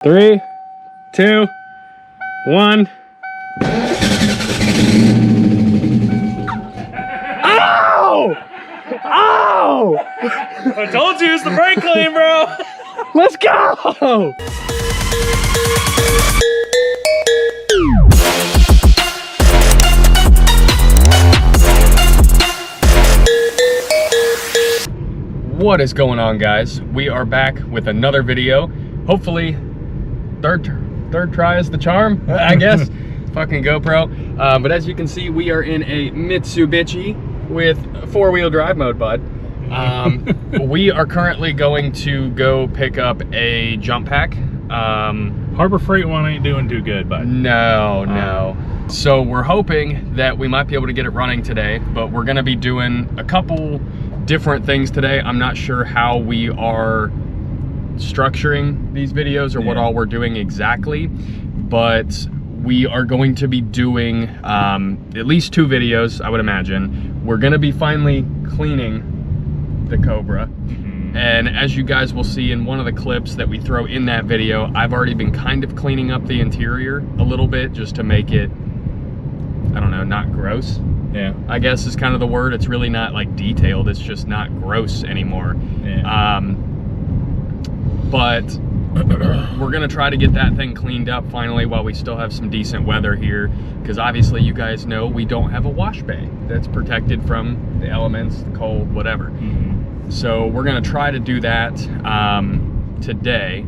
3, 2, 1. Ow! Ow! I told you it's the brake clean, bro. Let's go! What is going on, guys? We are back with another video. Hopefully, third try is the charm, I guess. Fucking GoPro. But as you can see, we are in a Mitsubishi with 4-wheel drive mode, bud. We are currently going to go pick up a jump pack. Harbor Freight one ain't doing too good, bud. No. So we're hoping that we might be able to get it running today, but we're gonna be doing a couple different things today. I'm not sure how we are structuring these videos or what all we're doing exactly, but we are going to be doing at least 2 videos, I would imagine. We're gonna be finally cleaning the Cobra. And as you guys will see in one of the clips that we throw in that video, I've already been kind of cleaning up the interior a little bit just to make it, I don't know, not gross. Yeah, I guess is kind of the word. It's really not like detailed, it's just not gross anymore. yeah. But we're gonna try to get that thing cleaned up finally while we still have some decent weather here, because obviously you guys know we don't have a wash bay that's protected from the elements, the cold, whatever. So we're gonna try to do that today,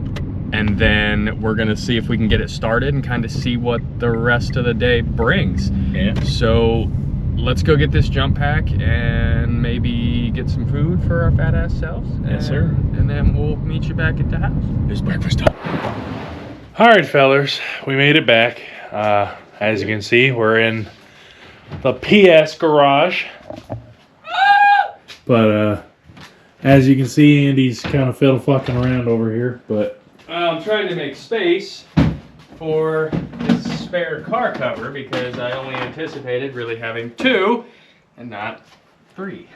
and then we're gonna see if we can get it started and kind of see what the rest of the day brings. Yeah. So let's go get this jump pack and maybe get some food for our fat ass selves. Yes, sir. And then we'll meet you back at the house. It's breakfast time. All right, fellas, we made it back. As you can see, we're in the PS garage. But as you can see, Andy's kind of fiddle fucking around over here. But I'm trying to make space for this spare car cover because I only anticipated really having 2 and not 3.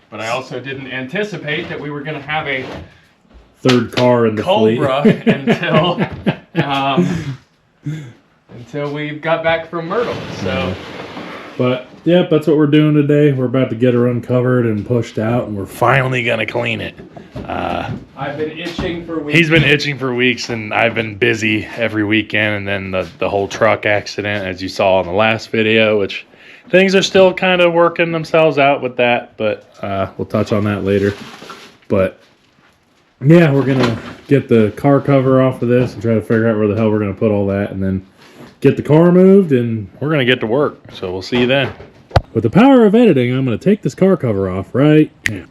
But I also didn't anticipate that we were going to have a third car in the Cobra fleet. until we got back from Myrtle. So, but yeah, that's what we're doing today. We're about to get her uncovered and pushed out, and we're finally gonna clean it. I've been itching for weeks. He's been itching for weeks, and I've been busy every weekend. And then the whole truck accident, as you saw in the last video, which things are still kind of working themselves out with that, but we'll touch on that later. But yeah, we're gonna get the car cover off of this and try to figure out where the hell we're gonna put all that, and then get the car moved, and we're gonna get to work. So we'll see you then. With the power of editing, I'm gonna take this car cover off right now.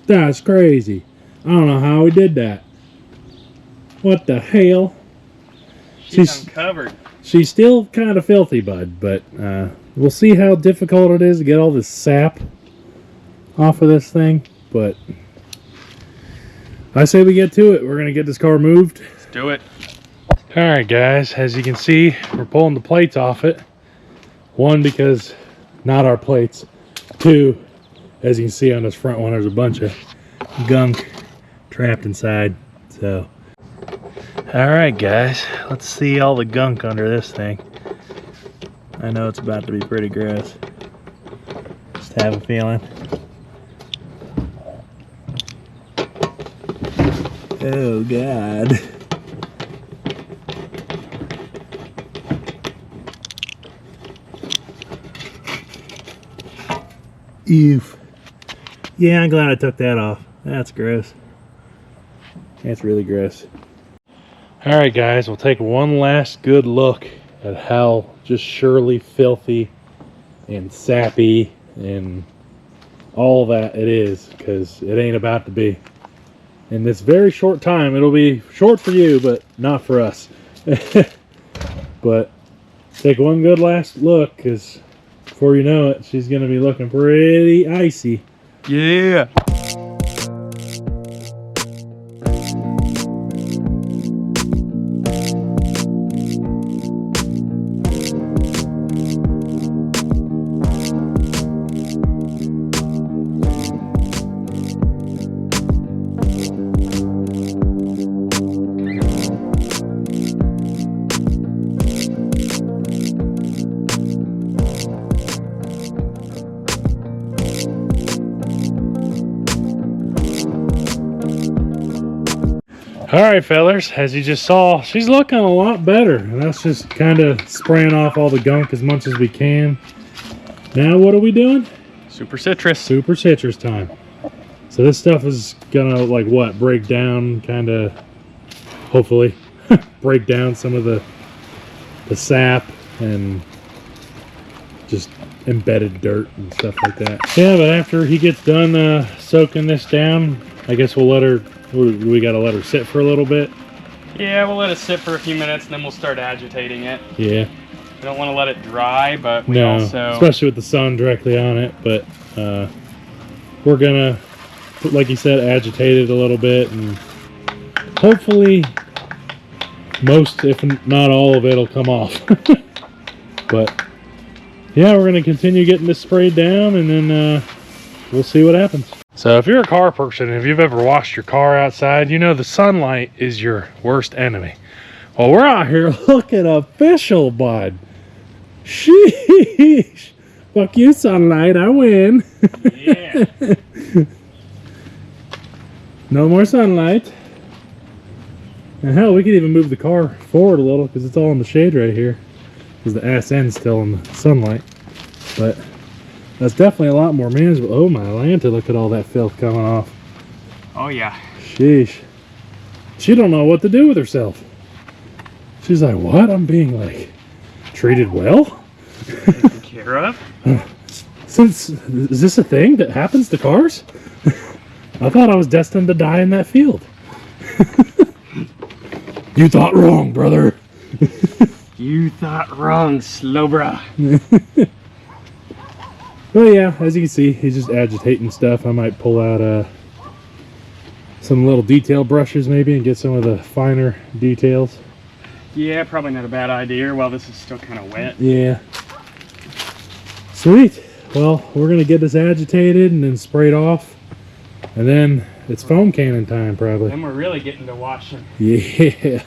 That's crazy. I don't know how we did that. What the hell? She's uncovered. She's still kind of filthy, bud, but we'll see how difficult it is to get all this sap off of this thing. But I say we get to it. We're gonna get this car moved. Let's do it. All right, guys, as you can see, we're pulling the plates off it. 1, because not our plates. 2, as you can see on this front one, there's a bunch of gunk trapped inside. So, all right, guys, let's see all the gunk under this thing. I know it's about to be pretty gross. Just have a feeling. Oh, God. Oof. Yeah, I'm glad I took that off. That's gross. That's really gross. Alright, guys, we'll take one last good look at how just surely filthy and sappy and all that it is, because it ain't about to be. In this very short time, it'll be short for you, but not for us. But take one good last look, because before you know it, she's going to be looking pretty icy. Yeah. All right, fellers, as you just saw, she's looking a lot better. And that's just kind of spraying off all the gunk as much as we can. Now what are we doing? Super citrus. Super citrus time. So this stuff is gonna, like, what, break down, kind of, hopefully, break down some of the sap and just embedded dirt and stuff like that. Yeah, but after he gets done soaking this down, I guess we'll let her, we gotta let her sit for a little bit. Yeah, we'll let it sit for a few minutes and then we'll start agitating it. Yeah. We don't want to let it dry, but we also... especially with the sun directly on it, but we're gonna, like you said, agitate it a little bit, and hopefully most, if not all of it, will come off. But yeah, we're gonna continue getting this sprayed down, and then we'll see what happens. So if you're a car person, if you've ever washed your car outside, you know the sunlight is your worst enemy. Well, we're out here looking official, bud. Sheesh. Fuck you, sunlight. I win. Yeah. No more sunlight. And hell, we could even move the car forward a little because it's all in the shade right here. Because the ass end's still in the sunlight. But that's definitely a lot more manageable. Oh my Lanta, look at all that filth coming off. Oh yeah. Sheesh. She don't know what to do with herself. She's like, what? I'm being, like, treated well? Taken care of? Is this a thing that happens to cars? I thought I was destined to die in that field. You thought wrong, brother. You thought wrong, Slowbra. Well, yeah, as you can see, he's just agitating stuff. I might pull out some little detail brushes maybe and get some of the finer details. Yeah, probably not a bad idea while this is still kind of wet. Yeah. Sweet. Well, we're going to get this agitated and then sprayed off. And then it's foam cannon time, probably. Then we're really getting to washing. Yeah.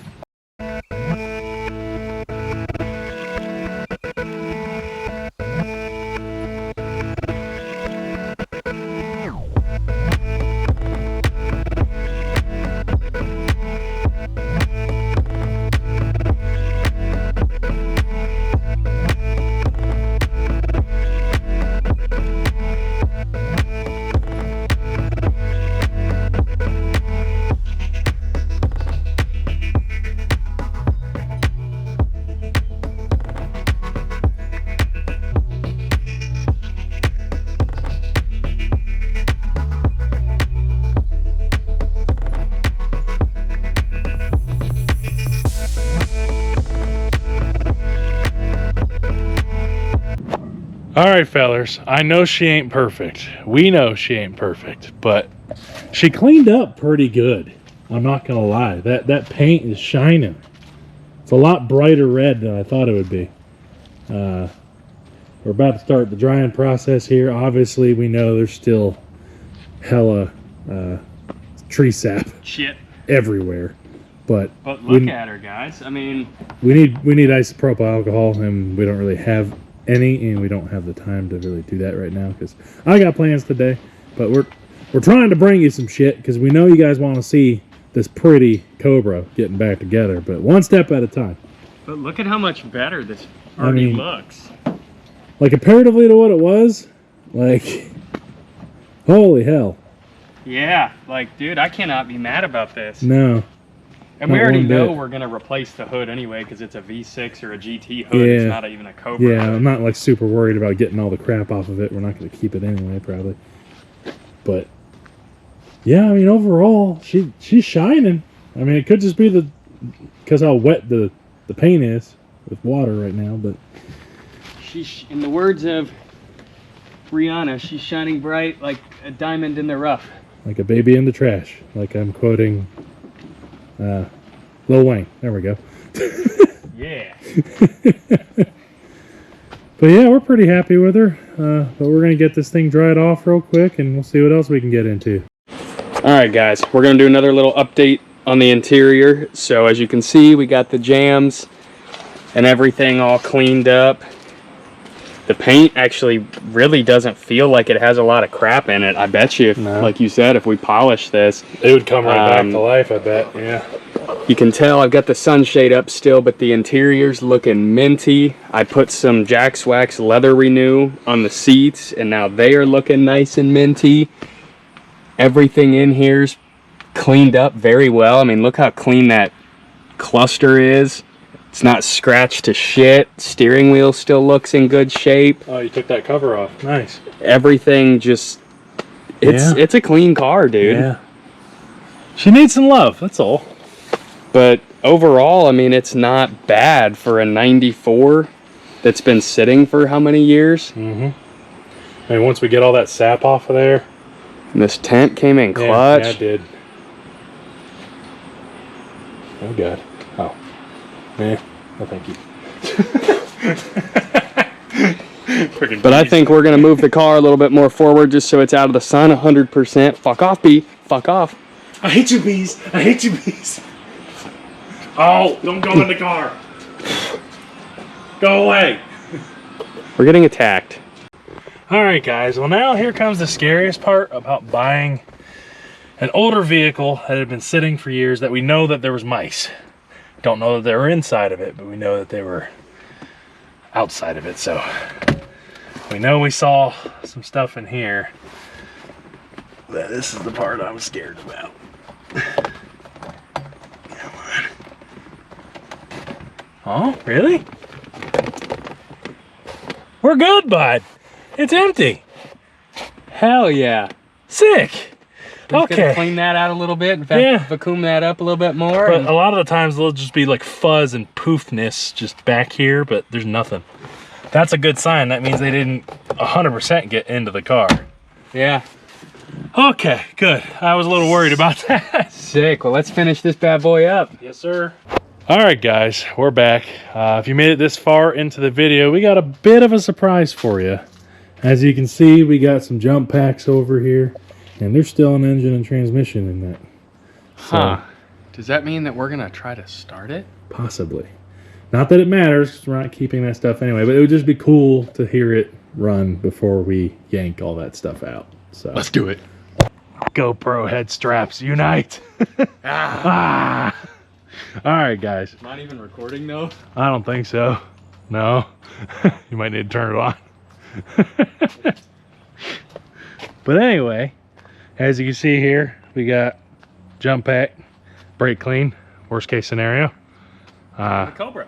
All right, fellers, I know she ain't perfect. We know she ain't perfect, but she cleaned up pretty good. I'm not gonna lie. That paint is shining. It's a lot brighter red than I thought it would be. We're about to start the drying process here. Obviously, we know there's still hella tree sap everywhere. But look at her, guys. I mean, we need isopropyl alcohol, and we don't really have any, and we don't have the time to really do that right now because I got plans today. But we're trying to bring you some shit because we know you guys want to see this pretty Cobra getting back together, but one step at a time. But look at how much better this already looks. Like, comparatively to what it was, like, holy hell. Yeah, like, dude, I cannot be mad about this. No. And we already know we're going to replace the hood anyway because it's a V6 or a GT hood. Yeah. It's not even a Cobra Yeah, hood. I'm not, like, super worried about getting all the crap off of it. We're not going to keep it anyway, probably. But, yeah, I mean, overall, she's shining. I mean, it could just be because how wet the paint is with water right now, but... She's, in the words of Rihanna, she's shining bright like a diamond in the rough. Like a baby in the trash. Like I'm quoting Lil Wayne. There we go. Yeah. But yeah, we're pretty happy with her. But we're going to get this thing dried off real quick, and we'll see what else we can get into. Alright guys, we're going to do another little update on the interior. So as you can see, we got the jams and everything all cleaned up. The paint actually really doesn't feel like it has a lot of crap in it. I bet you, if, like you said, if we polish this, it would come right back to life, I bet. Yeah. You can tell I've got the sunshade up still, but the interior's looking minty. I put some Jack's Wax Leather Renew on the seats, and now they are looking nice and minty. Everything in here's cleaned up very well. I mean, look how clean that cluster is. It's not scratched to shit. Steering wheel still looks in good shape. Oh, you took that cover off. Nice. Everything just, it's a clean car, dude. Yeah. She needs some love, that's all. But overall, I mean, it's not bad for a 94 that's been sitting for how many years? Mm-hmm. I mean, once we get all that sap off of there. And this tent came in clutch. Yeah, it did. Oh, God. Oh. Yeah. No, thank you. But I think we're going to move the car a little bit more forward just so it's out of the sun 100%. Fuck off, bee. Fuck off. I hate you, bees. I hate you, bees. Oh, don't go in the car. Go away. We're getting attacked. All right, guys. Well, now here comes the scariest part about buying an older vehicle that had been sitting for years that we know that there was mice. Don't know that they were inside of it, but we know that they were outside of it. So we know we saw some stuff in here. But this is the part I'm scared about. Come on. Oh, really? We're good, bud. It's empty. Hell yeah. Sick. Just gonna clean that out a little bit and vacuum that up a little bit more. But a lot of the times there'll just be like fuzz and poofness just back here, but there's nothing. That's a good sign. That means they didn't 100% get into the car. Yeah. Okay, good. I was a little worried about that. Sick. Well, let's finish this bad boy up. Yes, sir. All right, guys, we're back. If you made it this far into the video, we got a bit of a surprise for you. As you can see, we got some jump packs over here, and there's still an engine and transmission in that. Huh. Does that mean that we're going to try to start it? Possibly. Not that it matters, 'cause we're not keeping that stuff anyway, but it would just be cool to hear it run before we yank all that stuff out. So let's do it. GoPro head straps unite. Ah. All right, guys. Not even recording though? I don't think so. No. You might need to turn it on. But anyway, as you can see here, we got jump pack, brake clean, worst case scenario. The Cobra.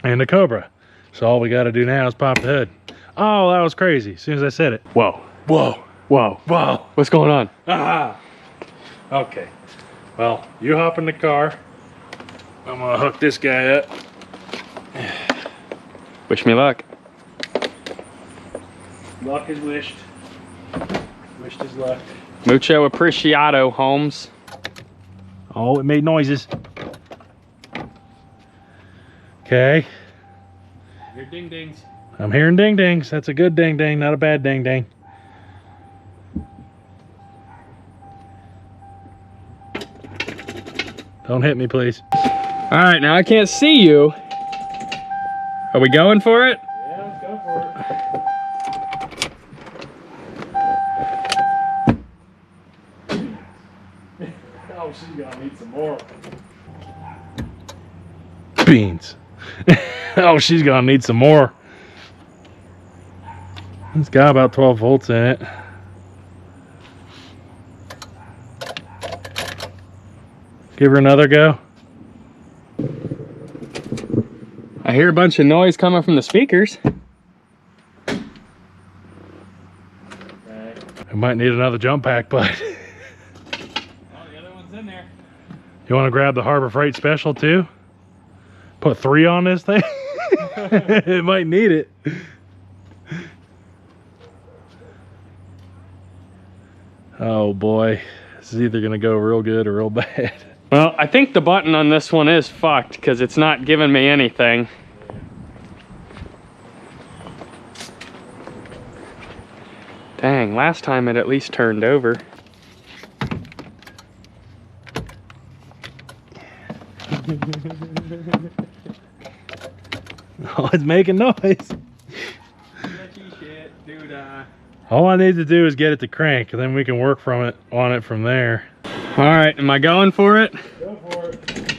And the Cobra. So all we got to do now is pop the hood. Oh, that was crazy as soon as I said it. Whoa. Whoa. Whoa. Whoa. What's going on? Ah. Okay. Well, you hop in the car. I'm gonna hook this guy up. Wish me luck. Luck is wished. Wished is luck. Mucho apreciado, Holmes. Oh, it made noises. Okay. Hear ding dings. I'm hearing ding dings. That's a good ding ding, not a bad ding ding. Don't hit me, please. All right, now I can't see you. Are we going for it? Yeah, let's go for it. Oh, she's gonna need some more. Beans. Oh, she's gonna need some more. It's got about 12 volts in it. Give her another go. I hear a bunch of noise coming from the speakers. We might need another jump pack, but Oh, the other one's in there. you want to grab the Harbor Freight Special too? Put 3 on this thing? It might need it. Oh boy, this is either gonna go real good or real bad. Well, I think the button on this one is fucked because it's not giving me anything. Dang, last time it at least turned over. Oh, it's making noise. You All I need to do is get it to crank, and then we can work on it from there. All right, am I going for it? Go for it.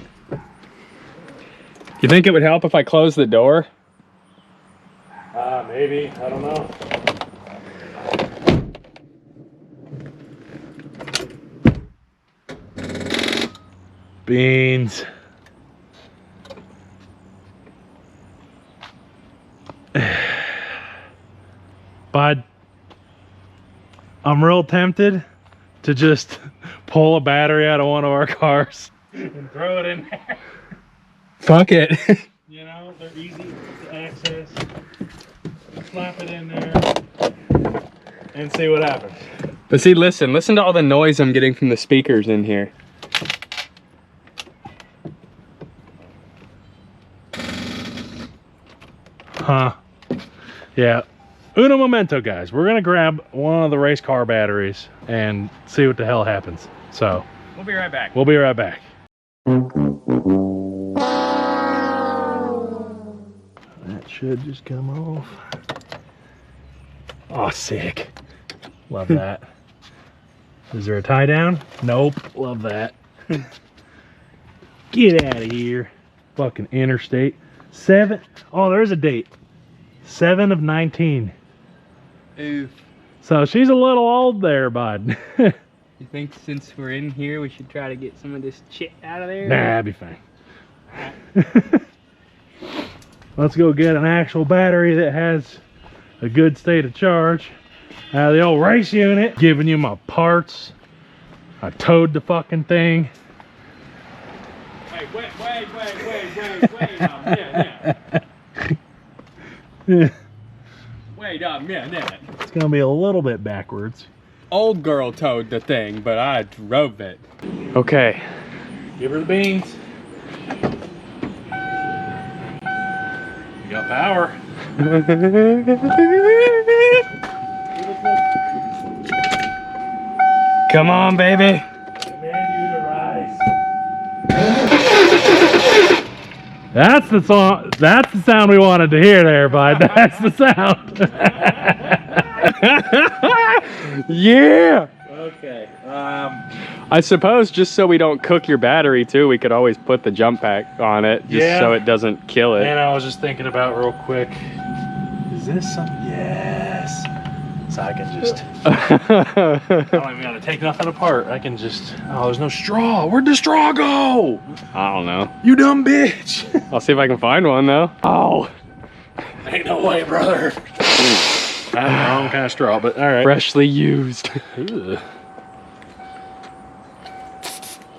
You think it would help if I close the door? Maybe. I don't know. Beans. Bud, I'm real tempted to just pull a battery out of one of our cars and throw it in there. Fuck it. You know, they're easy to access. Slap it in there and see what happens. But see, listen to all the noise I'm getting from the speakers in here. Huh. Yeah. Uno momento, guys. We're gonna grab one of the race car batteries and see what the hell happens. So We'll be right back. we'll be right back. That should just come off. Oh, sick. Love that. Is there a tie down? Nope. Love that. Get out of here. Fucking interstate. 7. Oh, there's a date. 7 of 19. Oof. So she's a little old there, bud. You think since we're in here, we should try to get some of this shit out of there? Nah, that'd be fine. Let's go get an actual battery that has a good state of charge out of the old race unit. Giving you my parts. I towed the fucking thing. Wait a minute. It's gonna be a little bit backwards. Old girl towed the thing, but I drove it. Okay. Give her the beans. You got power. Come on, baby. Command you to rise. That's the song. That's the sound we wanted to hear there, bud. That's the sound. Yeah. Okay. I suppose just so we don't cook your battery too, we could always put the jump pack on it just Yeah. so it doesn't kill it. And I was just thinking about real quick. Is this something? Yes. So I can just. I don't even gotta take nothing apart. I can just. Oh, there's no straw. Where'd the straw go? I don't know. You dumb bitch. I'll see if I can find one though. Oh. Ain't no way, brother. That's the wrong kind of straw, but all right. Freshly used. Ugh.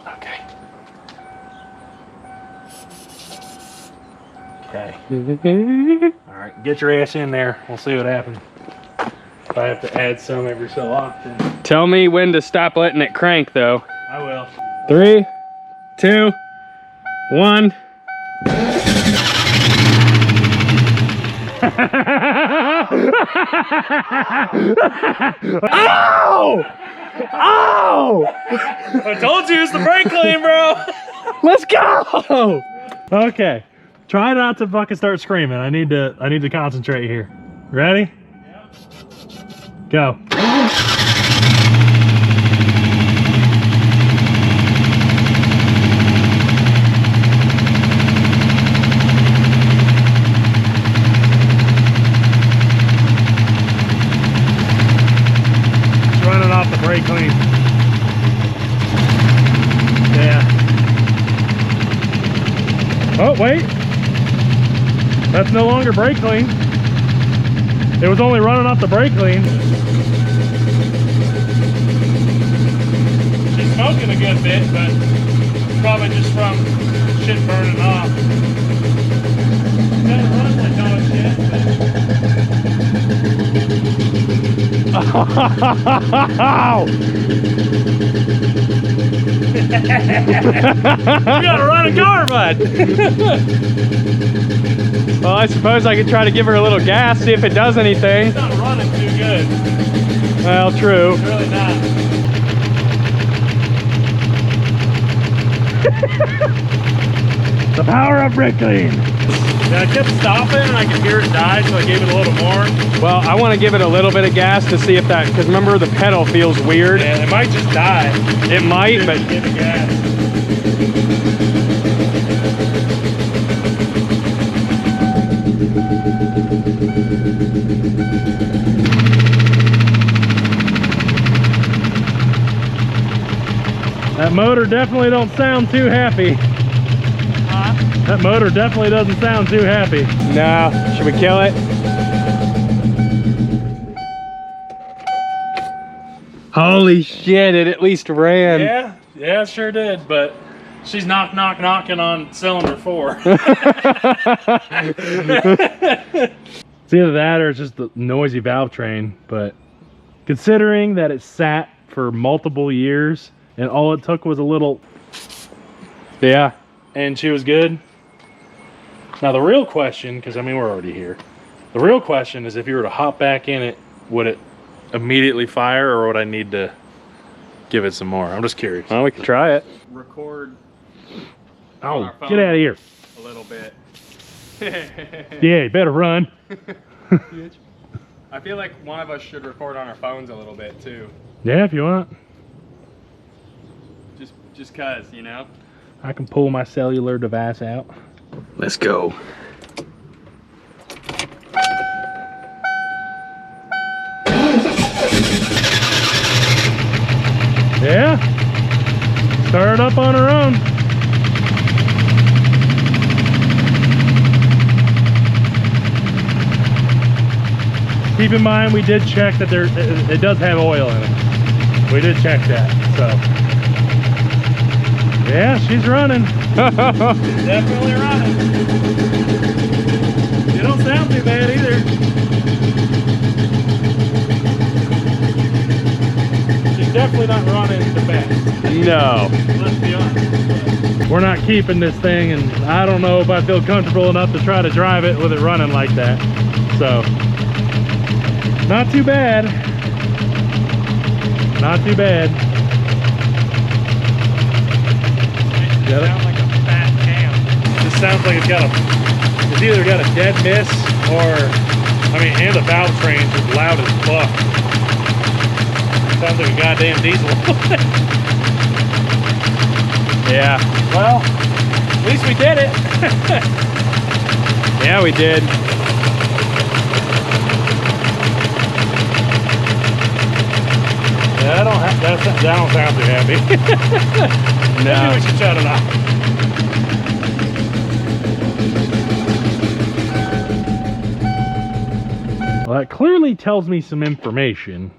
Okay. Okay. All right, get your ass in there. We'll see what happens. If I have to add some every so often. Tell me when to stop letting it crank though. I will. 3, 2, 1. Ow! Ow! I told you it's the brake clean, bro. Let's go! Okay. Try not to fucking start screaming. I need to concentrate here. Ready? Yep. Go. Running off the brake clean. Yeah. Oh, wait. That's no longer brake clean. It was only running off the brake clean. She's smoking a good bit, but it's probably just from shit burning off. That runs like dog shit, You gotta run a car, bud. Well, I suppose I could try to give her a little gas, see if it does anything. It's not running too good. Well, true. It's really not. The power of brake clean. Yeah, I kept stopping and I could hear it die, so I gave it a little more. Well, I want to give it a little bit of gas to see if that, because remember the pedal feels weird. Yeah, it might just die. It might, but give it gas. That motor definitely don't sound too happy. That motor definitely doesn't sound too happy. no. Should we kill it? Holy shit! It at least ran. Yeah, it sure did. But she's knocking on cylinder 4. It's either that or it's just the noisy valve train. But considering that it sat for multiple years and all it took was a little, Yeah. and she was good. Now the real question, because I mean we're already here, the real question is if you were to hop back in it, would it immediately fire or would I need to give it some more? I'm just curious. Well, we can try it. Record Oh, get out of here. a little bit. Yeah, you better run. I feel like one of us should record on our phones a little bit too. Yeah, if you want. Just cause, you know? I can pull my cellular device out. Let's go. Yeah. Started up on her own. Keep in mind, we did check that it does have oil in it. We did check that, so. Yeah, she's running. Definitely running. You don't sound too bad either. She's definitely not running the best. No. Let's be honest. We're not keeping this thing, and I don't know if I feel comfortable enough to try to drive it with it running like that. So, not too bad. Not too bad. It sounds like a fat cam. It just sounds like it's either got a dead miss or, I mean, and the valve train's is loud as fuck. Sounds like a goddamn diesel. Yeah. Well, at least we did it. Yeah, we did. Yeah, that don't sound too happy. No. Maybe we should shut it off. Well, that clearly tells me some information,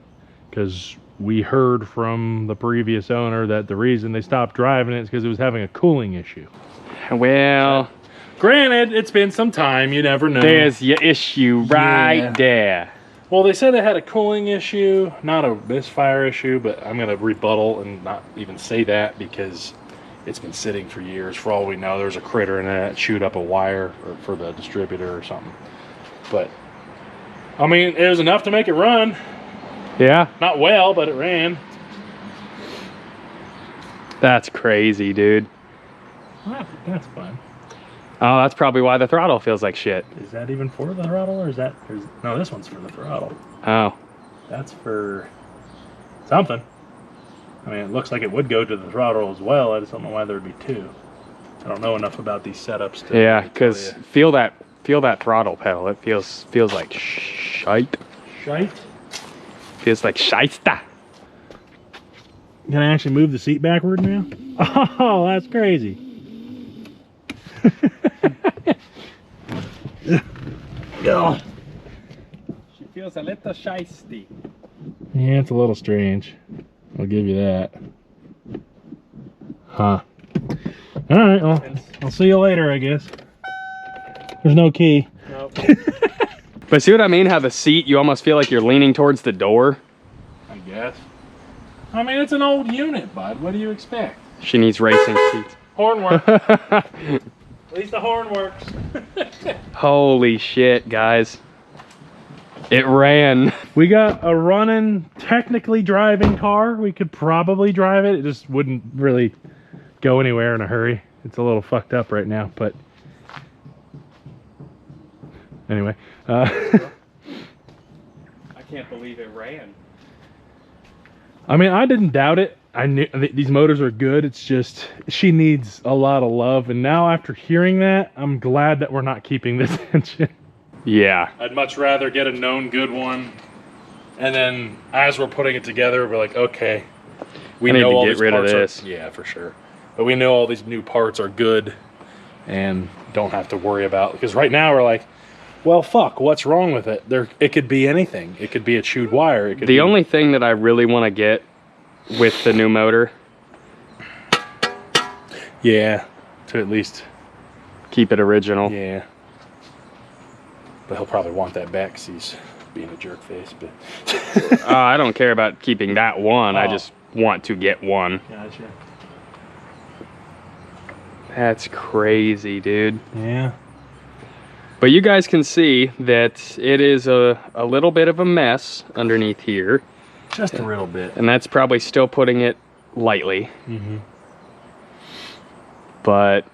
because we heard from the previous owner that the reason they stopped driving it is because it was having a cooling issue. Well, Granted, it's been some time, you never know. there's your issue right there. Well, they said it had a cooling issue, not a misfire issue, but I'm going to rebuttal and not even say that because it's been sitting for years. For all we know, there's a critter in it that chewed up a wire for the distributor or something. But, I mean, it was enough to make it run. Yeah. Not well, but it ran. That's crazy, dude. Well, that's fun. Oh, that's probably why the throttle feels like shit. Is that even for the throttle, or is that... no, this one's for the throttle. Oh. That's for something. I mean, it looks like it would go to the throttle as well. I just don't know why there'd be two. I don't know enough about these setups to... Yeah, because feel that throttle pedal. It feels like shite. Shite? Feels like shite. Can I actually move the seat backward now? Oh, that's crazy. She feels a little shiesty. Yeah, it's a little strange. I'll give you that. Huh. Alright, well, I'll see you later, I guess. There's no key. Nope. But see what I mean? How the seat, you almost feel like you're leaning towards the door. I guess. I mean, it's an old unit, bud. What do you expect? She needs racing seats. Horn works. At least the horn works. Holy shit, guys. It ran. We got a running, technically driving car. We could probably drive it. It just wouldn't really go anywhere in a hurry. It's a little fucked up right now, but Anyway, I can't believe it ran. I mean, I didn't doubt it. I knew these motors are good. It's just she needs a lot of love. And now after hearing that, I'm glad that we're not keeping this engine. Yeah. I'd much rather get a known good one. And then as we're putting it together, we're like, okay, we need know to all get these rid of parts this. yeah, for sure. But we know all these new parts are good and don't have to worry about, because right now we're like, well, fuck, what's wrong with it? It could be anything. It could be a chewed wire. It could The only thing that I really want to get with the new motor, yeah, to at least keep it original. yeah. But he'll probably want that back because he's being a jerk face. But I don't care about keeping that one. I Oh. just want to get one. Gotcha. That's crazy, dude. Yeah. But you guys can see that it is a little bit of a mess underneath here. Just a little bit. And that's probably still putting it lightly. Mm-hmm. But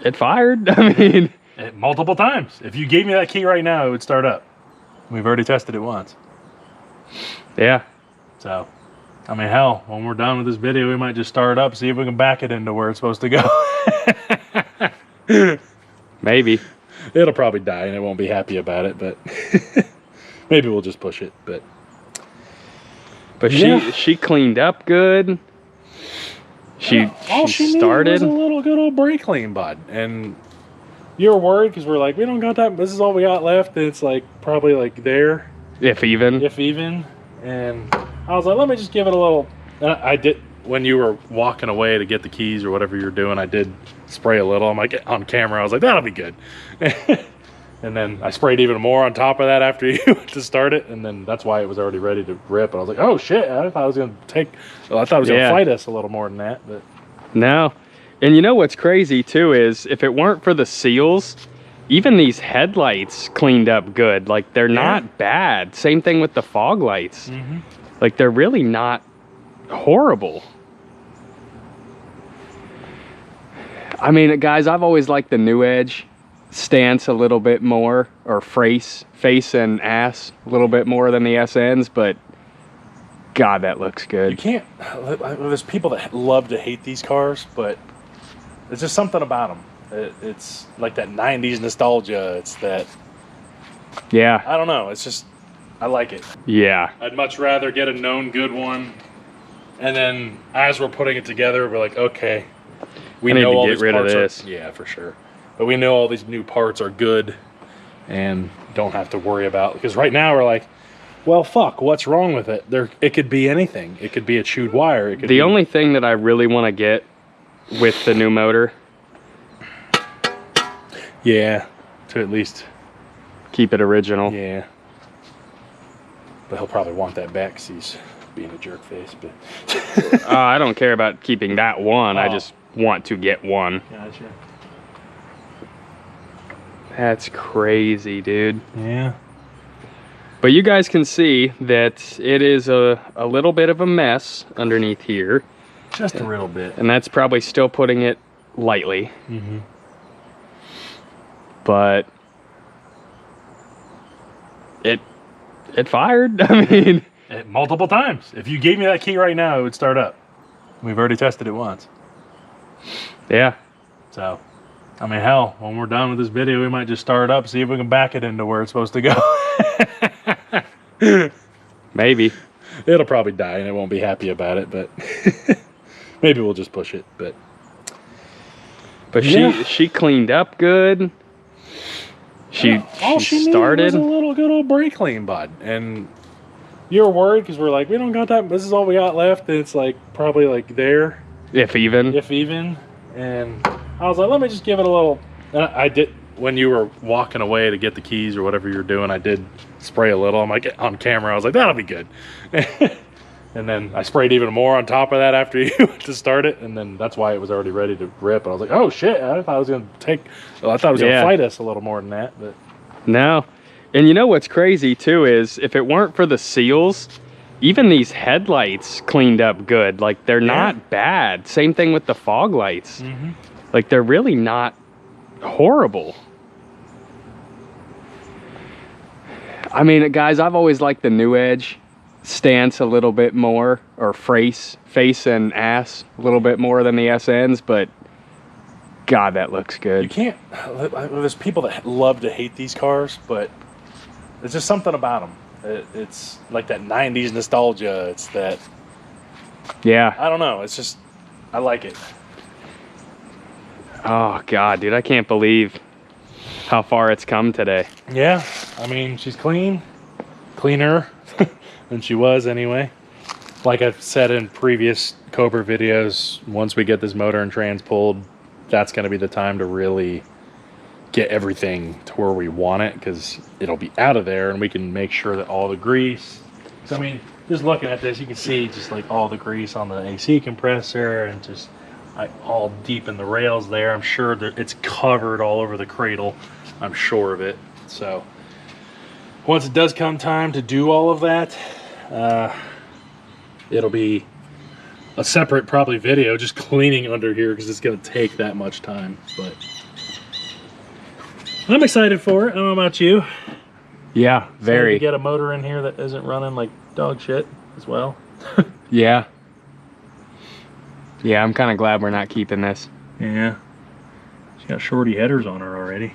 it fired. I mean, Multiple times. If you gave me that key right now, it would start up. We've already tested it once. yeah. So, I mean, hell, when we're done with this video, we might just start it up, see if we can back it into where it's supposed to go. Maybe. It'll probably die and it won't be happy about it, but maybe we'll just push it. But yeah. she cleaned up good. All She needed started. was a little good old brake clean, bud. And you're worried because we're like, we don't got that. This is all we got left. And it's like probably like there, If even. if even. And I was like, let me just give it a little. And I did, when you were walking away to get the keys or whatever you're doing, I did spray a little. I'm like, on camera, I was like, that'll be good. And then I sprayed even more on top of that after you to start it. And then that's why it was already ready to rip. And I was like, oh shit, I thought I was going to take, well, I thought it was going to fight us a little more than that. But No. And you know what's crazy too is if it weren't for the seals, even these headlights cleaned up good. Like they're not bad. Same thing with the fog lights. mm-hmm. Like they're really not horrible. I mean, guys, I've always liked the New Edge stance a little bit more, or face and ass a little bit more than the SNs, but God, that looks You good. can't, there's people that love to hate these cars, but there's just something about them. It's like that 90s nostalgia. It's that, Yeah, I don't know. It's just, I like it. yeah. I'd much rather get a known good one. And then as we're putting it together, we're like, okay, we I need know to all get these rid of parts this. yeah, for sure. But we know all these new parts are good and don't have to worry about, because right now we're like, well, fuck, what's wrong with it? It could be anything. It could be a chewed wire. It could The be, only thing that I really want to get with the new motor, yeah, to at least, keep it original. yeah. But he'll probably want that back because he's being a jerk face. But I don't care about keeping that one. I Oh. just want to get one. Gotcha. That's crazy, dude. Yeah. But you guys can see that it is a little bit of a mess underneath here. Just a little bit. And that's probably still putting it lightly. Mm-hmm. But it fired. I mean, Multiple times. If you gave me that key right now, it would start up. We've already tested it once. yeah. So, I mean, hell, when we're done with this video, we might just start it up, see if we can back it into where it's supposed to go. Maybe. It'll probably die and it won't be happy about it, but maybe we'll just push it. But But she cleaned up good. all She needed started. was a little good old brake clean, bud. And you're worried because we're like, we don't got that. This is all we got left. And it's like probably like there, If even. if even. And I was like, let me just give it a little. And I did, when you were walking away to get the keys or whatever you were doing, I did spray a little. I'm like, on camera, I was like, that'll be good. And then I sprayed even more on top of that after you to start it. And then that's why it was already ready to rip. And I was like, oh shit, I thought I was going to take, well, I thought it was going to fight us a little more than that. But No. And you know what's crazy too is if it weren't for the seals, even these headlights cleaned up good. Like they're not bad. Same thing with the fog lights. mm-hmm. Like they're really not horrible. I mean, guys, I've always liked the New Edge stance a little bit more, or face and ass a little bit more than the SNs, but God, that looks good. You can't, there's people that love to hate these cars, but there's just something about them. It's like that 90s nostalgia. It's that, Yeah. I don't know. It's just, I like it. Oh God, dude, I can't believe how far it's come today. Yeah, I mean, she's clean, cleaner than she was anyway. Like I've said in previous Cobra videos, once we get this motor and trans pulled, that's going to be the time to really get everything to where we want it, because it'll be out of there and we can make sure that all the grease. So I mean, just looking at this, you can see just like all the grease on the AC compressor and just like all deep in the rails there. I'm sure that it's covered all over the cradle. I'm sure of it. So once it does come time to do all of that, it'll be a separate probably video just cleaning under here, because it's going to take that much time. But I'm excited for it. I don't know about you. Yeah, very. To get a motor in here that isn't running like dog shit as well. Yeah. Yeah, I'm kind of glad we're not keeping this. Yeah. She's got shorty headers on her already.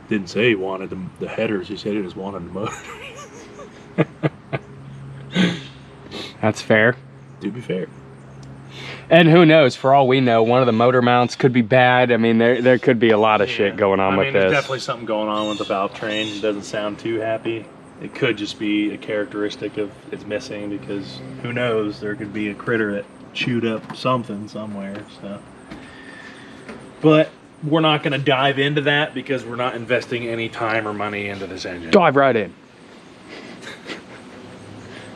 Didn't say he wanted the headers, he said he just wanted the motor. That's fair. To be fair. And who knows, for all we know, one of the motor mounts could be bad. I mean, there could be a lot of shit going on with there's this. definitely something going on with the valve train. It doesn't sound too happy. It could just be a characteristic of it's missing, because who knows, there could be a critter that chewed up something somewhere. So, but we're not going to dive into that because we're not investing any time or money into this engine. Dive right in.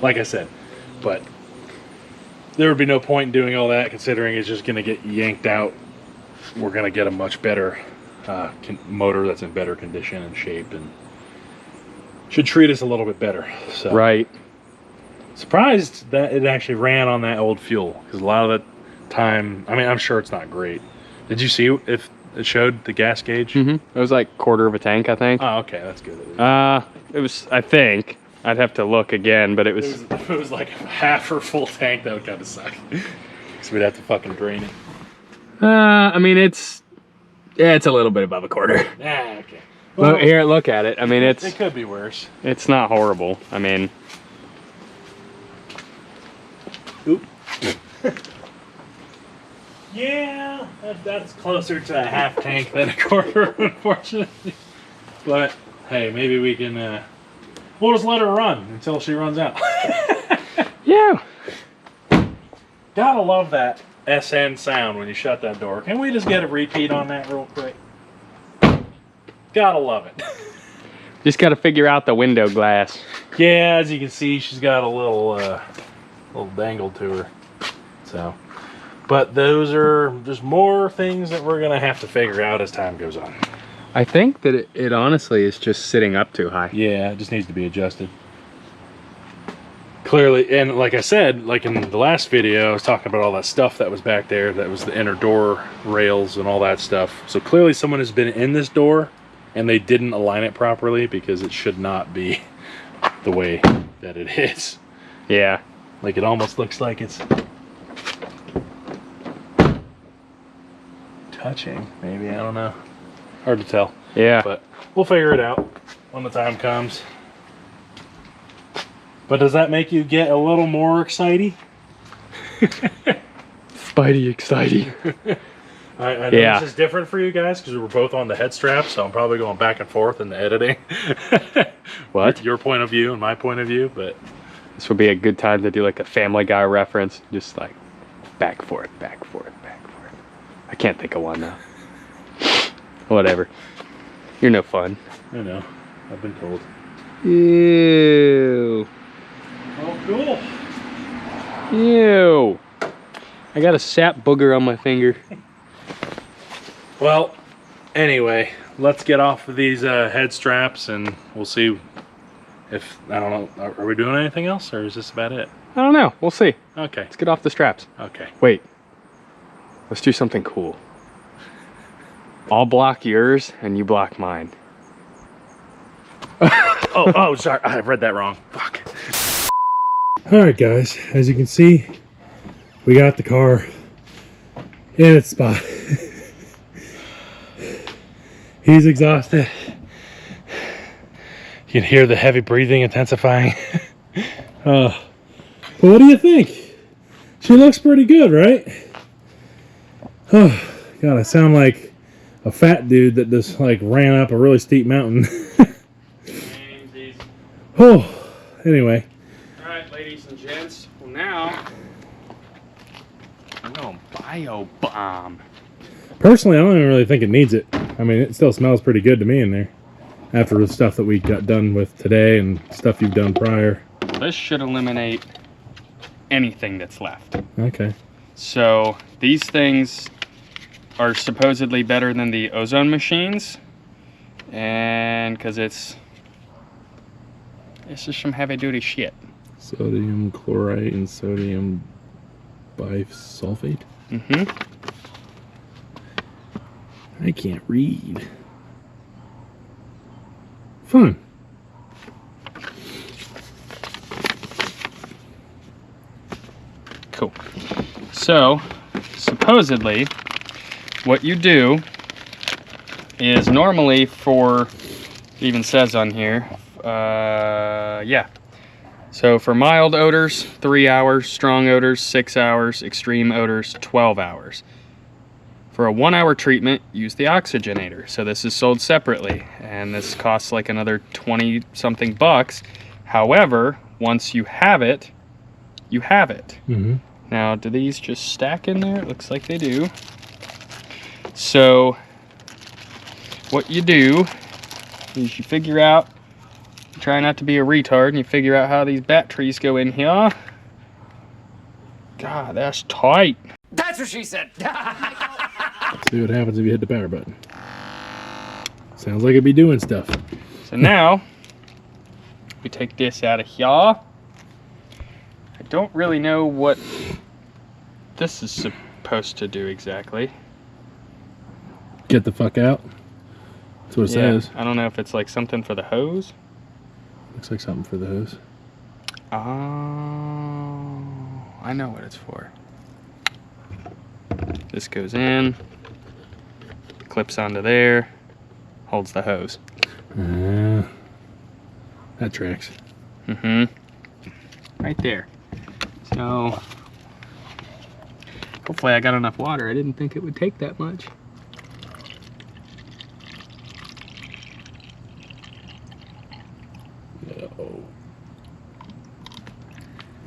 Like I said, but there would be no point in doing all that, considering it's just going to get yanked out. We're going to get a much better motor that's in better condition and shape, and should treat us a little bit better. So, Right. surprised that it actually ran on that old fuel, because a lot of the time, I mean, I'm sure it's not great. Did you see if it showed the gas gauge? Mm-hmm. It was like quarter of a tank, I think. Oh, okay, that's good. It was, I think. I'd have to look again, but it was... If it was like half or full tank, that would kind of suck. So we'd have to fucking drain it. I mean, it's a little bit above a quarter. Ah, okay. Well, here, look at it. I mean, it could be worse. It's not horrible. I mean... Oop. Yeah, that's closer to a half tank than a quarter, unfortunately. But, hey, maybe we can... we'll just let her run until she runs out. Yeah. Gotta love that SN sound when you shut that door. Can we just get a repeat on that real quick? Gotta love it. Just got to figure out the window glass. Yeah, as you can see, she's got a little dangle to her. So, but those are just more things that we're gonna have to figure out as time goes on. I think that it honestly is just sitting up too high. Yeah, it just needs to be adjusted. Clearly, and like I said, like in the last video, I was talking about all that stuff that was back there. That was the inner door rails and all that stuff. So clearly someone has been in this door and they didn't align it properly, because it should not be the way that it is. Yeah. Like it almost looks like it's touching, maybe, I don't know. Hard to tell. Yeah. But we'll figure it out when the time comes. But does that make you get a little more excited? Spidey exciting. I know Yeah. this is different for you guys because we're both on the head strap, so I'm probably going back and forth in the editing. What? Your point of view and my point of view, but This would be a good time to do like a Family Guy reference. Just like back, forth, back, forth, back, forth. I can't think of one now. Whatever. You're no fun. I know. I've been told. Ew. Oh, cool. Ew. I got a sap booger on my finger. Well, anyway, let's get off of these head straps and we'll see if, I don't know, are we doing anything else or is this about it? I don't know. We'll see. Okay. Let's get off the straps. Okay. Wait. Let's do something cool. I'll block yours and you block mine. Oh, sorry. I read that wrong. Fuck. All right, guys. As you can see, we got the car in its spot. He's exhausted. You can hear the heavy breathing intensifying. But what do you think? She looks pretty good, right? Oh, God, I sound like a fat dude that just like ran up a really steep mountain. Oh, anyway. All right, ladies and gents. Well, now I'm going bio bomb. Personally, I don't even really think it needs it. I mean, it still smells pretty good to me in there. After the stuff that we got done with today and stuff you've done prior. This should eliminate anything that's left. Okay. So these things are supposedly better than the ozone machines, and because it's just some heavy duty shit. Sodium chloride and sodium bisulfate. I can't read. Fun. Cool. So supposedly what you do is normally for, it even says on here, yeah. So for mild odors, 3 hours, strong odors, 6 hours, extreme odors, 12 hours. For a 1 hour treatment, use the oxygenator. So this is sold separately, and this costs like another 20 something bucks. However, once you have it, you have it. Now, do these just stack in there? It looks like they do. So what you do is you figure out, try not to be a retard, and you figure out how these batteries go in here. God, that's tight. That's what she said. See what happens if you hit the power button. Sounds like it'd be doing stuff. So now we take this out of here. I don't really know what this is supposed to do exactly. Get the fuck out. That's what it says. I don't know if it's like something for the hose. Looks like something for the hose. Oh, I know what it's for. This goes in, clips onto there, holds the hose. That tracks. Right there. So hopefully I got enough water. I didn't think it would take that much.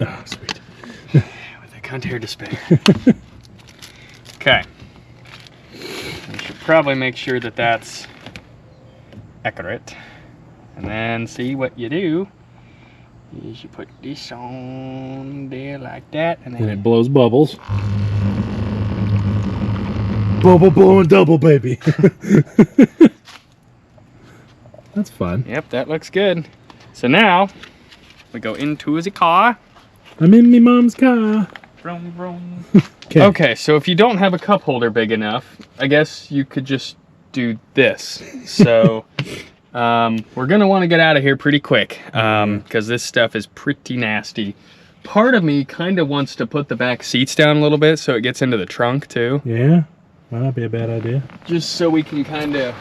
Oh, sweet. With a cunt here to spare. Okay. You should probably make sure that that's accurate. And then see what you do is you put this on there like that, and then And it blows bubbles. Bubble blowing double, baby. That's fun. Yep, that looks good. So now we go into the car. I'm in me mom's car. Vroom, vroom. Okay. Okay, so if you don't have a cup holder big enough, I guess you could just do this. So we're gonna want to get out of here pretty quick because this stuff is pretty nasty. Part of me kind of wants to put the back seats down a little bit so it gets into the trunk too. Yeah, might not be a bad idea. Just so we can kind of...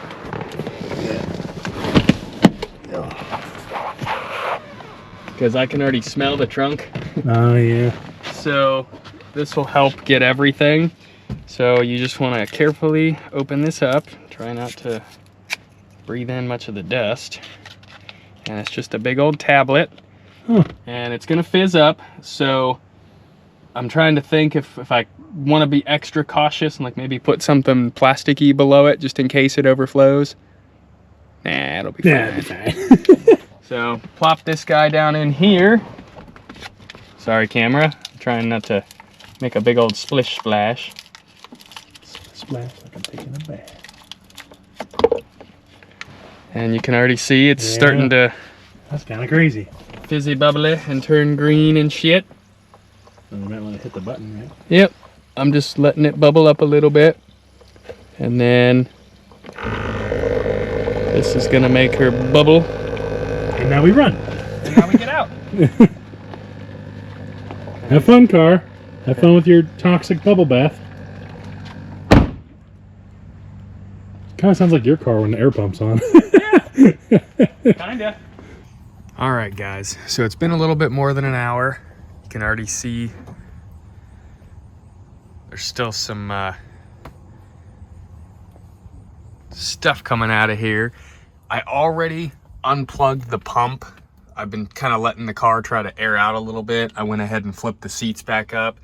Because I can already smell the trunk. Oh, yeah. So this will help get everything. So you just want to carefully open this up. Try not to breathe in much of the dust. And it's just a big old tablet. Huh. And it's going to fizz up. So I'm trying to think if I want to be extra cautious and like maybe put something plasticky below it just in case it overflows. Nah, it'll be fine. fine. So plop this guy down in here. Sorry, camera. I'm trying not to make a big old splish splash. Splash like I'm taking a bath. And you can already see it's Yeah. starting to That's kind of crazy. fizzy bubbly and turn green and shit. You might want to hit the button, right? Yep. I'm just letting it bubble up a little bit. And then this is gonna make her bubble. And now we run. And now we get out. Have fun, car. Have fun with your toxic bubble bath. Kind of sounds like your car when the air pump's on. Kinda. All right, guys. So it's been a little bit more than an hour. You can already see there's still some stuff coming out of here. I already unplugged the pump. I've been kind of letting the car try to air out a little bit. I went ahead and flipped the seats back up.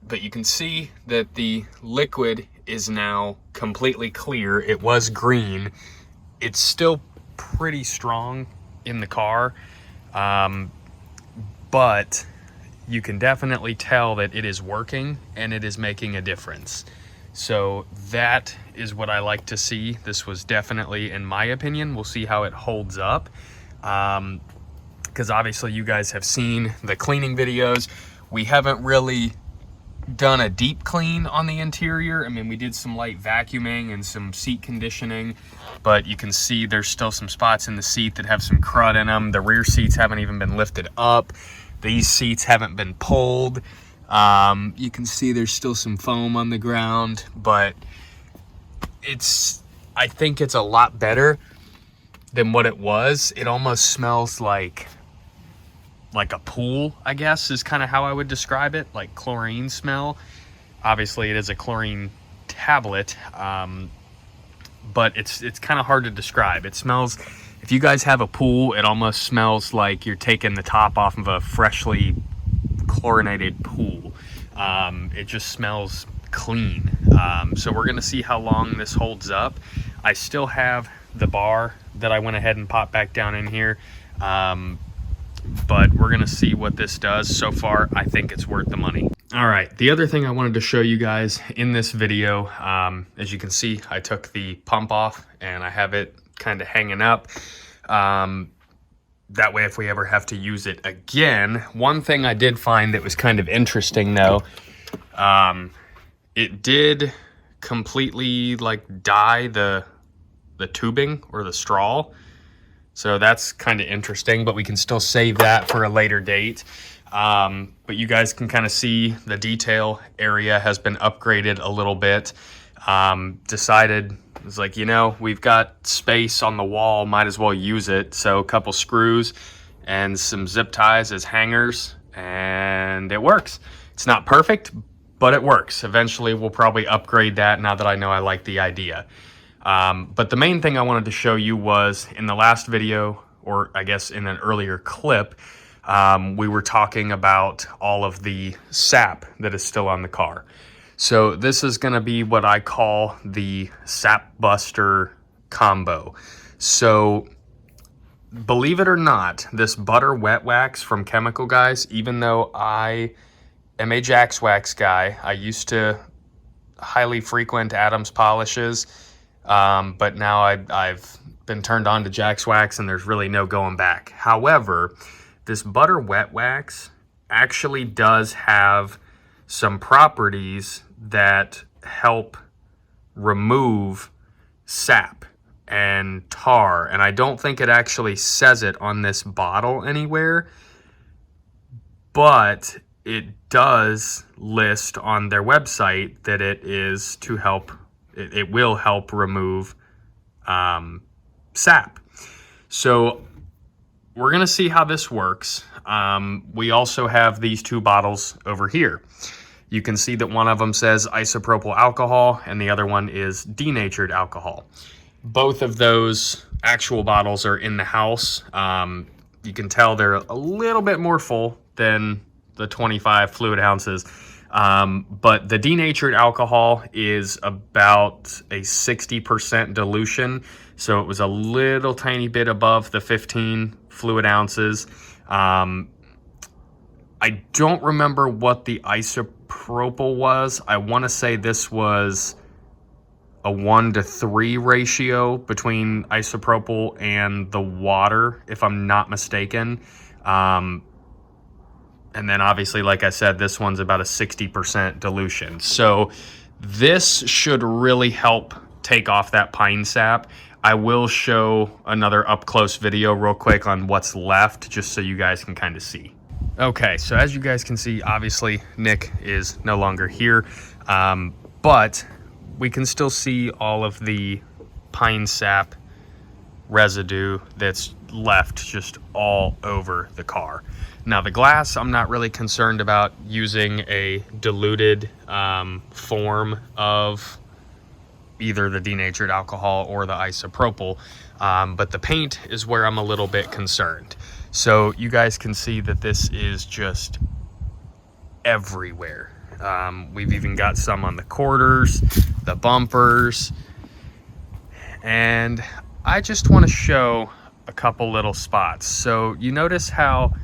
But you can see that the liquid is now completely clear. It was green. It's still pretty strong in the car, but you can definitely tell that it is working and it is making a difference. So that is what I like to see. This was definitely, in my opinion, we'll see how it holds up, because obviously you guys have seen the cleaning videos. We haven't really done a deep clean on the interior. I mean, we did some light vacuuming and some seat conditioning, but you can see there's still some spots in the seat that have some crud in them. The rear seats haven't even been lifted up. These seats haven't been pulled. You can see there's still some foam on the ground, but I think it's a lot better than what it was. It almost smells like a pool, I guess, is kind of how I would describe it, like chlorine smell. Obviously it is a chlorine tablet, but it's kind of hard to describe. It smells, if you guys have a pool, it almost smells like you're taking the top off of a freshly chlorinated pool. It just smells clean. So we're gonna see how long this holds up. I still have the bar that I went ahead and popped back down in here, but we're gonna see what this does. So far, I think it's worth the money. All right, the other thing I wanted to show you guys in this video, as you can see, I took the pump off and I have it kind of hanging up. That way, if we ever have to use it again. One thing I did find that was kind of interesting though, it did completely like dye the tubing or the straw. So that's kind of interesting, but we can still save that for a later date. But you guys can kind of see the detail area has been upgraded a little bit. Decided, it's like, you know, we've got space on the wall, might as well use it. So a couple screws and some zip ties as hangers, and it works. It's not perfect, but it works. Eventually we'll probably upgrade that now that I know I like the idea. But the main thing I wanted to show you was in the last video, or I guess in an earlier clip, we were talking about all of the sap that is still on the car. So this is going to be what I call the sap buster combo. So believe it or not, this butter wet wax from Chemical Guys, even though I am a Jax Wax guy, I used to highly frequent Adams polishes. But now I've been turned on to Jax Wax and there's really no going back. However, this butter wet wax actually does have some properties that help remove sap and tar. And I don't think it actually says it on this bottle anywhere, but it does list on their website that it is to help. It will help remove sap. So we're gonna see how this works. We also have these two bottles over here. You can see that one of them says isopropyl alcohol and the other one is denatured alcohol. Both of those actual bottles are in the house. You can tell they're a little bit more full than the 25 fluid ounces. But the denatured alcohol is about a 60% dilution. So it was a little tiny bit above the 15 fluid ounces. I don't remember what the isopropyl was. I want to say this was a 1-to-3 ratio between isopropyl and the water, if I'm not mistaken. And then obviously, like I said, this one's about a 60% dilution. So this should really help take off that pine sap. I will show another up close video real quick on what's left, just so you guys can kind of see. Okay, so as you guys can see, obviously Nick is no longer here, but we can still see all of the pine sap residue that's left just all over the car. Now the glass, I'm not really concerned about using a diluted form of either the denatured alcohol or the isopropyl, but the paint is where I'm a little bit concerned. So you guys can see that this is just everywhere. We've even got some on the quarters, the bumpers, and I just want to show a couple little spots. So you notice how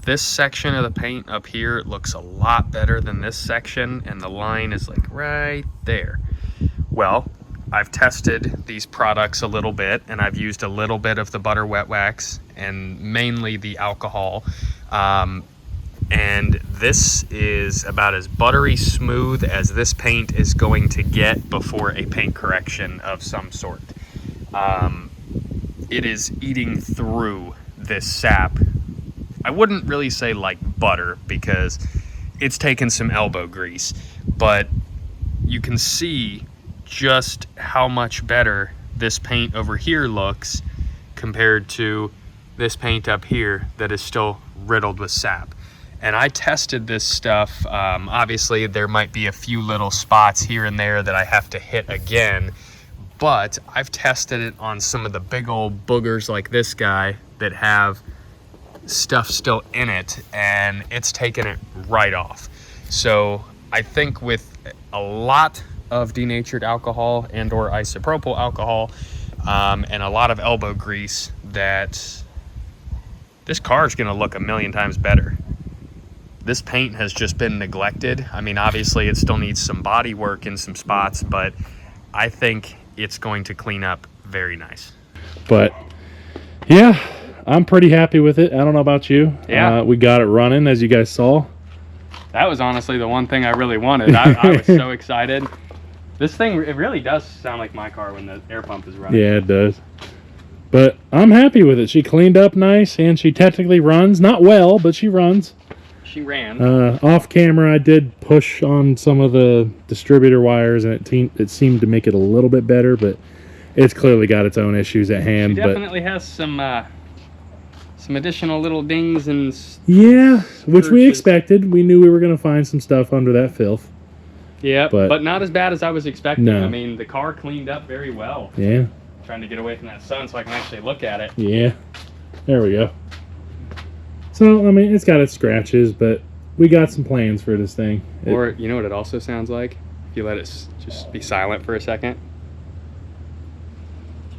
this section of the paint up here looks a lot better than this section, and the line is like right there. Well, I've tested these products a little bit, and I've used a little bit of the butter wet wax and mainly the alcohol. And this is about as buttery smooth as this paint is going to get before a paint correction of some sort. It is eating through this sap. I wouldn't really say like butter because it's taken some elbow grease, but you can see just how much better this paint over here looks compared to this paint up here that is still riddled with sap. And I tested this stuff. Obviously there might be a few little spots here and there that I have to hit again, but I've tested it on some of the big old boogers like this guy that have stuff still in it, and it's taken it right off. So I think with a lot of denatured alcohol and or isopropyl alcohol and a lot of elbow grease, that this car is going to look a million times better. This paint has just been neglected. I mean, obviously it still needs some body work in some spots, but I think it's going to clean up very nice. But yeah, I'm pretty happy with it. I don't know about you. Yeah. We got it running, as you guys saw. That was honestly the one thing I really wanted. I was so excited. This thing, it really does sound like my car when the air pump is running. Yeah, it does. But I'm happy with it. She cleaned up nice, and she technically runs. Not well, but she runs. She ran. Off camera, I did push on some of the distributor wires, and it seemed to make it a little bit better, but it's clearly got its own issues at hand. She definitely has some additional little dings and yeah, which we expected. We knew we were going to find some stuff under that filth. Yeah, but not as bad as I was expecting. No. I mean, the car cleaned up very well. Yeah. Trying to get away from that sun so I can actually look at it. Yeah. There we go. So, I mean, it's got its scratches, but we got some plans for this thing. Or, you know what it also sounds like? If you let it just be silent for a second.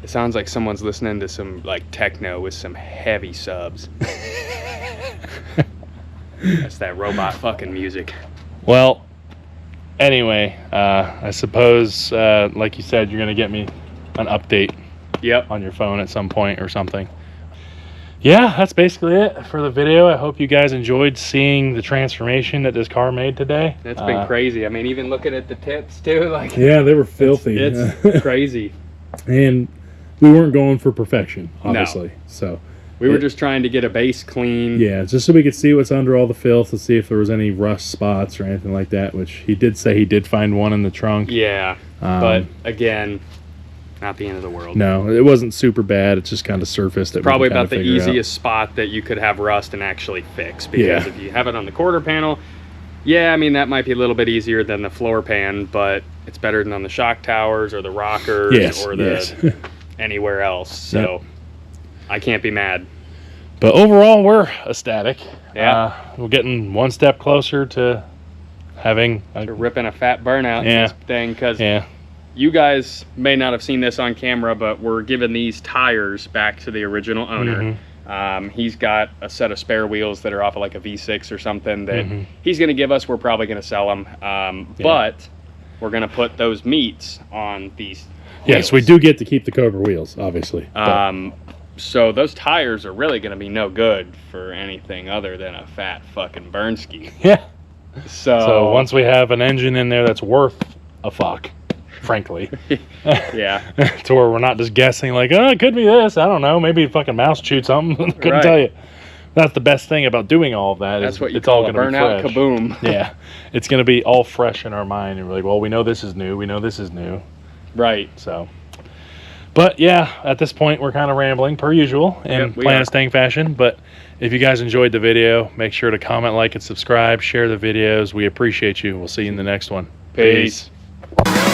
It sounds like someone's listening to some, like, techno with some heavy subs. That's that robot fucking music. Well, anyway, I suppose, like you said, you're going to get me an update on your phone at some point or something. Yeah, that's basically it for the video. I hope you guys enjoyed seeing the transformation that this car made today. It's been crazy. I mean, even looking at the tips too, like, yeah, they were filthy. It's crazy. And we weren't going for perfection, obviously. No. So we were just trying to get a base clean. Yeah, just so we could see what's under all the filth and see if there was any rust spots or anything like that, which he did say he did find one in the trunk. Yeah, but again, not the end of the world. No, it wasn't super bad. It's just kind of surfaced. Probably about the easiest spot that you could have rust and actually fix, because if you have it on the quarter panel, yeah, I mean, that might be a little bit easier than the floor pan, but it's better than on the shock towers or the rockers or the anywhere else. So I can't be mad. But overall, we're ecstatic. Yeah, we're getting one step closer to having ripping a fat burnout in this thing, because you guys may not have seen this on camera, but we're giving these tires back to the original owner. He's got a set of spare wheels that are off of like a V6 or something that he's going to give us. We're probably going to sell them, but we're going to put those meats on these wheels. Yes, we do get to keep the Cobra wheels, obviously. So those tires are really going to be no good for anything other than a fat fucking burn ski. Yeah. So once we have an engine in there that's worth a fuck, frankly. Yeah. To where we're not just guessing like, oh, it could be this. I don't know. Maybe fucking mouse chewed something. Couldn't Right. tell you. That's the best thing about doing all of that. That's is what you it's all call a going to be burnout fresh. kaboom. Yeah. It's going to be all fresh in our mind. And we're like, well, we know this is new. We know this is new. Right. So, but yeah, at this point, we're kind of rambling per usual in Yep, we Planet are. Stang fashion. But if you guys enjoyed the video, make sure to comment, like, and subscribe. Share the videos. We appreciate you. We'll see you in the next one. Peace. Peace.